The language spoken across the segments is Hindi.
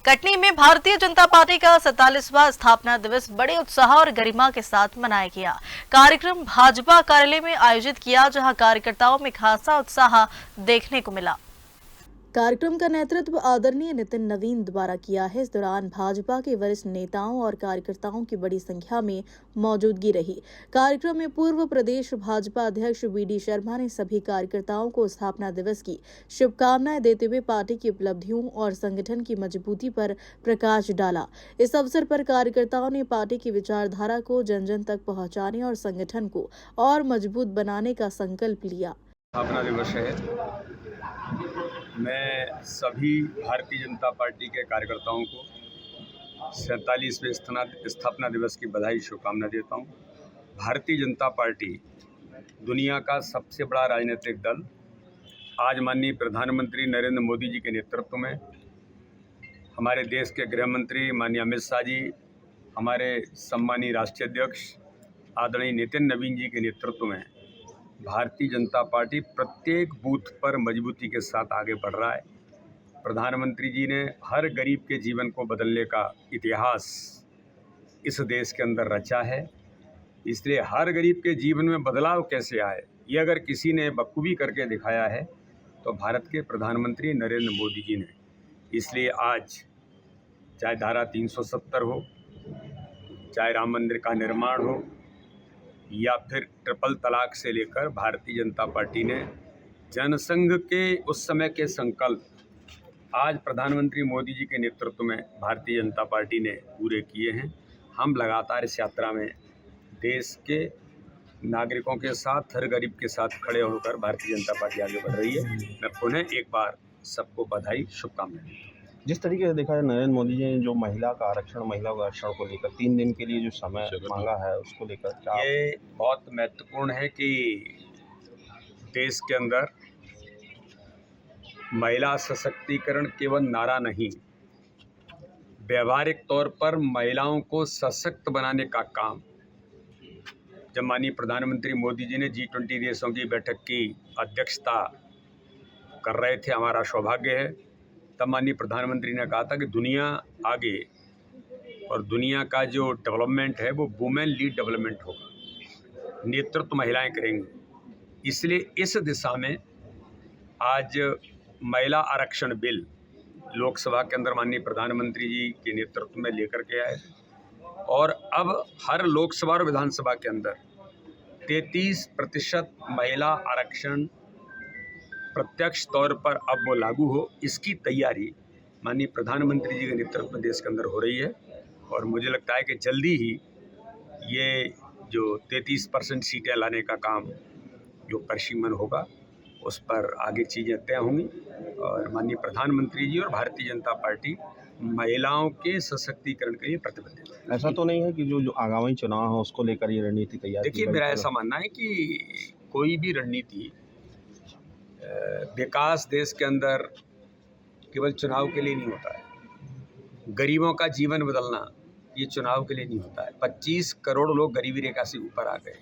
कटनी में भारतीय जनता पार्टी का 47वां स्थापना दिवस बड़े उत्साह और गरिमा के साथ मनाया गया। कार्यक्रम भाजपा कार्यालय में आयोजित किया, जहां कार्यकर्ताओं में खासा उत्साह देखने को मिला। कार्यक्रम का नेतृत्व आदरणीय नितिन नवीन द्वारा किया है। इस दौरान भाजपा के वरिष्ठ नेताओं और कार्यकर्ताओं की बड़ी संख्या में मौजूदगी रही। कार्यक्रम में पूर्व प्रदेश भाजपा अध्यक्ष वी.डी. शर्मा ने सभी कार्यकर्ताओं को स्थापना दिवस की शुभकामनाएं देते हुए पार्टी की उपलब्धियों और संगठन की मजबूती पर प्रकाश डाला। इस अवसर पर कार्यकर्ताओं ने पार्टी की विचारधारा को जन जन तक पहुँचाने और संगठन को और मजबूत बनाने का संकल्प लिया। स्थापना दिवस है। मैं सभी भारतीय जनता पार्टी के कार्यकर्ताओं को 47वें स्थापना दिवस की बधाई शुभकामना देता हूं। भारतीय जनता पार्टी दुनिया का सबसे बड़ा राजनीतिक दल आज माननीय प्रधानमंत्री नरेंद्र मोदी जी के नेतृत्व में, हमारे देश के गृह मंत्री माननीय अमित शाह जी, हमारे सम्मानीय राष्ट्रीय अध्यक्ष आदरणीय नितिन नवीन जी के नेतृत्व में भारतीय जनता पार्टी प्रत्येक बूथ पर मजबूती के साथ आगे बढ़ रहा है। प्रधानमंत्री जी ने हर गरीब के जीवन को बदलने का इतिहास इस देश के अंदर रचा है। इसलिए हर गरीब के जीवन में बदलाव कैसे आए, ये अगर किसी ने बखूबी करके दिखाया है तो भारत के प्रधानमंत्री नरेंद्र मोदी जी ने। इसलिए आज चाहे धारा 370 हो, चाहे राम मंदिर का निर्माण हो, या फिर ट्रिपल तलाक से लेकर भारतीय जनता पार्टी ने जनसंघ के उस समय के संकल्प आज प्रधानमंत्री मोदी जी के नेतृत्व में भारतीय जनता पार्टी ने पूरे किए हैं। हम लगातार इस यात्रा में देश के नागरिकों के साथ, हर गरीब के साथ खड़े होकर भारतीय जनता पार्टी आगे बढ़ रही है। मैं पुनः एक बार सबको बधाई, शुभकामनाएं। जिस तरीके से देखा है, नरेंद्र मोदी जी ने जो महिला का आरक्षण को लेकर 3 दिन के लिए जो समय मांगा है, उसको लेकर ये बहुत महत्वपूर्ण है कि देश के अंदर महिला सशक्तिकरण केवल नारा नहीं, व्यवहारिक तौर पर महिलाओं को सशक्त बनाने का काम जब माननीय प्रधानमंत्री मोदी जी ने G20 देशों की बैठक की अध्यक्षता कर रहे थे, हमारा सौभाग्य है, तब माननीय प्रधानमंत्री ने कहा था कि दुनिया आगे और दुनिया का जो डेवलपमेंट है वो वुमेन लीड डेवलपमेंट होगा, नेतृत्व महिलाएं करेंगी। इसलिए इस दिशा में आज महिला आरक्षण बिल लोकसभा के अंदर माननीय प्रधानमंत्री जी के नेतृत्व में लेकर के आए और अब हर लोकसभा और विधानसभा के अंदर 33% महिला आरक्षण प्रत्यक्ष तौर पर अब वो लागू हो, इसकी तैयारी माननीय प्रधानमंत्री जी के नेतृत्व में देश के अंदर हो रही है। और मुझे लगता है कि जल्दी ही ये जो 33% सीटें लाने का काम जो परिसीमन होगा, उस पर आगे चीज़ें तय होंगी और माननीय प्रधानमंत्री जी और भारतीय जनता पार्टी महिलाओं के सशक्तिकरण के लिए प्रतिबद्ध है। ऐसा तो नहीं है कि जो आगामी चुनाव है उसको लेकर ये रणनीति तैयार? देखिए, मेरा ऐसा मानना है कि कोई भी रणनीति विकास देश के अंदर केवल चुनाव के लिए नहीं होता है। गरीबों का जीवन बदलना ये चुनाव के लिए नहीं होता है। 25 करोड़ लोग गरीबी रेखा से ऊपर आ गए।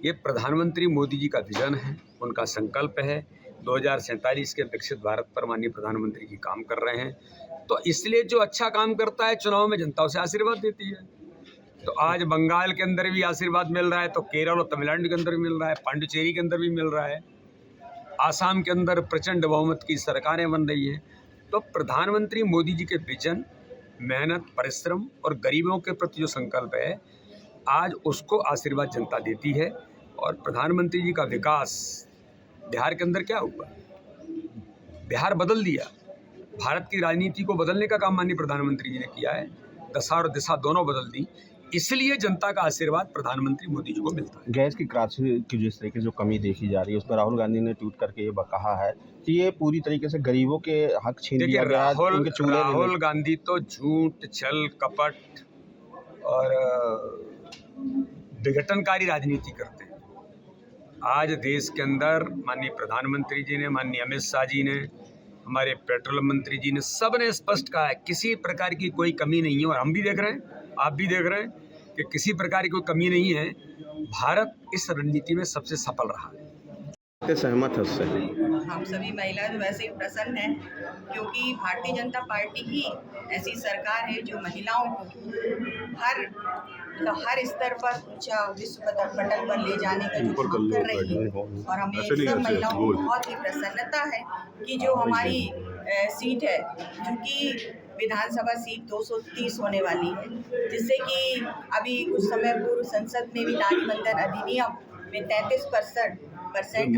ये प्रधानमंत्री मोदी जी का विजन है, उनका संकल्प है। 2047 के विकसित भारत पर माननीय प्रधानमंत्री जी काम कर रहे हैं। तो इसलिए जो अच्छा काम करता है चुनाव में जनता उसे आशीर्वाद देती है। तो आज बंगाल के अंदर भी आशीर्वाद मिल रहा है, तो केरल और तमिलनाडु के अंदर भी मिल रहा है, पांडिचेरी के अंदर भी मिल रहा है, आसाम के अंदर प्रचंड बहुमत की सरकारें बन रही हैं। तो प्रधानमंत्री मोदी जी के विजन, मेहनत, परिश्रम और गरीबों के प्रति जो संकल्प है, आज उसको आशीर्वाद जनता देती है। और प्रधानमंत्री जी का विकास बिहार के अंदर क्या हुआ, बिहार बदल दिया। भारत की राजनीति को बदलने का काम माननीय प्रधानमंत्री जी ने किया है। दशा और दिशा दोनों बदल दी। इसलिए जनता का आशीर्वाद प्रधानमंत्री मोदी जी को मिलता है। गैस की क्रांति की जिस तरीके से जो कमी देखी जा रही है, उसमें राहुल गांधी ने ट्वीट करके ये कहा है कि ये पूरी तरीके से गरीबों के हक छीन लिया गया है। राहुल गांधी तो झूठ, छल, कपट और विघटनकारी राजनीति करते हैं। आज देश के अंदर माननीय प्रधानमंत्री जी ने, माननीय अमित शाह जी ने, हमारे पेट्रोलियम मंत्री जी ने, सब ने स्पष्ट कहा है किसी प्रकार की कोई कमी नहीं है। और हम भी देख रहे हैं, आप भी देख रहे हैं कि किसी प्रकार की कोई कमी नहीं है। भारत इस रणनीति में सबसे सफल रहा है। सहमत है उससे? हम सभी महिलाएं तो वैसे ही प्रसन्न हैं, क्योंकि भारतीय जनता पार्टी ही ऐसी सरकार है जो महिलाओं को हर स्तर पर ऊंचा विश्व पटल पर ले जाने का जो काम कर रही है। और हमें सब महिलाओं को बहुत ही प्रसन्नता है कि जो हमारी सीट है, जो कि विधानसभा सीट 230 होने वाली है, जिससे कि अभी कुछ समय पूर्व संसद में भी नारी बंधन अधिनियम में 33%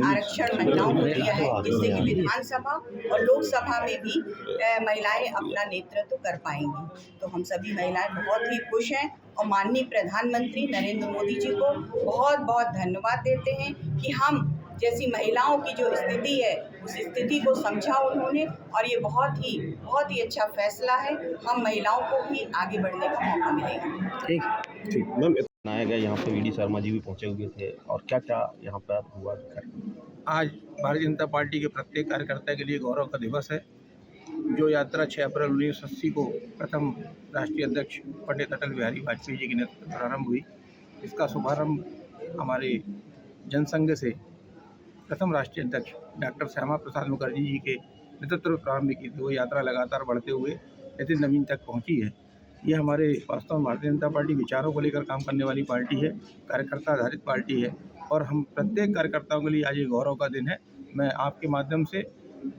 आरक्षण महिलाओं को दिया है, जिससे कि विधानसभा और लोकसभा में भी महिलाएं अपना नेतृत्व कर पाएंगी। तो हम सभी महिलाएं बहुत ही खुश हैं और माननीय प्रधानमंत्री नरेंद्र मोदी जी को बहुत बहुत धन्यवाद देते हैं कि हम जैसी महिलाओं की जो स्थिति है उस स्थिति को समझा उन्होंने, और ये बहुत ही अच्छा फैसला है। हम महिलाओं को भी आगे बढ़ने का मौका मिलेगा। ठीक मैम, बनाया गया यहाँ पे वीडी शर्मा जी भी पहुँचे हुए थे, और क्या क्या यहाँ पर हुआ? आज भारतीय जनता पार्टी के प्रत्येक कार्यकर्ता के लिए गौरव का दिवस है। जो यात्रा 6 अप्रैल 1980 को प्रथम राष्ट्रीय अध्यक्ष पंडित अटल बिहारी वाजपेयी जी के नेतृत्व में प्रारंभ हुई, इसका शुभारंभ हमारे जनसंघ से प्रथम राष्ट्रीय अध्यक्ष डॉक्टर श्यामा प्रसाद मुखर्जी जी के नेतृत्व में प्रारंभ की थी। वो यात्रा लगातार बढ़ते हुए नितिन नवीन तक पहुंची है। ये हमारे वास्तव में भारतीय जनता पार्टी विचारों को लेकर काम करने वाली पार्टी है, कार्यकर्ता आधारित पार्टी है, और हम प्रत्येक कार्यकर्ताओं के लिए आज ये गौरव का दिन है। मैं आपके माध्यम से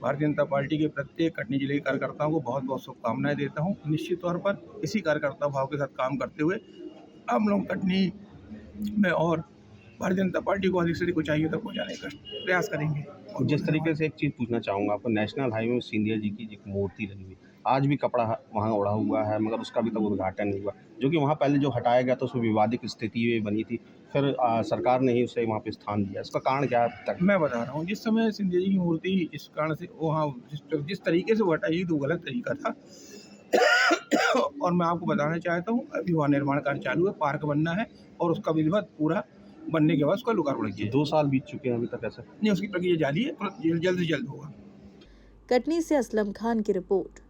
भारतीय जनता पार्टी के प्रत्येक कटनी जिले के कार्यकर्ताओं को बहुत बहुत शुभकामनाएं देता हूँ। निश्चित तौर पर इसी कार्यकर्ता भाव के साथ काम करते हुए हम लोग कटनी में और भारतीय जनता पार्टी को अधिक से अधिक ऊंचाइयों तक पहुँचाने का प्रयास करेंगे। और जिस तरीके से एक चीज़ पूछना चाहूँगा आपको, नेशनल हाईवे में सिंधिया जी की एक मूर्ति लगी हुई, आज भी कपड़ा वहाँ ओढ़ा हुआ है, मगर उसका भी तक उद्घाटन नहीं हुआ, जो कि वहाँ पहले जो हटाया गया था उसमें विवादित स्थिति बनी थी, फिर सरकार ने ही उसे वहाँ पे स्थान दिया। इसका कारण क्या तक? मैं बता रहा हूँ, जिस समय सिंधिया जी की मूर्ति जिस कारण से वहाँ जिस तरीके से वो हटाई तो गलत तरीका था। और मैं आपको बताना चाहता हूँ, अभी वहाँ निर्माण कार्य चालू है, पार्क बनना है, और उसका विधिवत पूरा बनने के बाद उसका लोकार्पण किया। 2 साल बीत चुके हैं अभी तक, ऐसा नहीं, उसकी प्रक्रिया जारी है, जल्द से जल्द होगा। कटनी से असलम खान की रिपोर्ट।